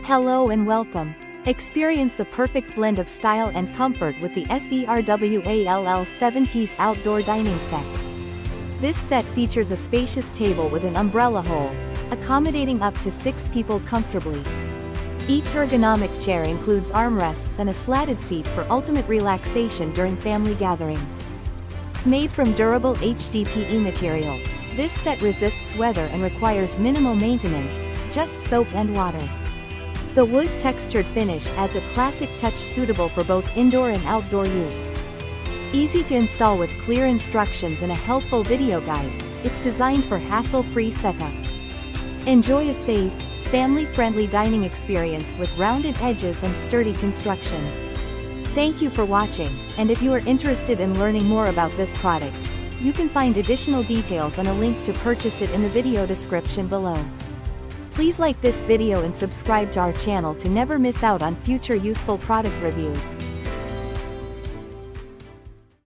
Hello and welcome. Experience the perfect blend of style and comfort with the SERWALL 7-piece outdoor dining set. This set features a spacious table with an umbrella hole, accommodating up to 6 people comfortably. Each ergonomic chair includes armrests and a slatted seat for ultimate relaxation during family gatherings. Made from durable HDPE material, this set resists weather and requires minimal maintenance, just soap and water. The wood-textured finish adds a classic touch suitable for both indoor and outdoor use. Easy to install with clear instructions and a helpful video guide, it's designed for hassle-free setup. Enjoy a safe, family-friendly dining experience with rounded edges and sturdy construction. Thank you for watching, and if you are interested in learning more about this product, you can find additional details and a link to purchase it in the video description below. Please like this video and subscribe to our channel to never miss out on future useful product reviews.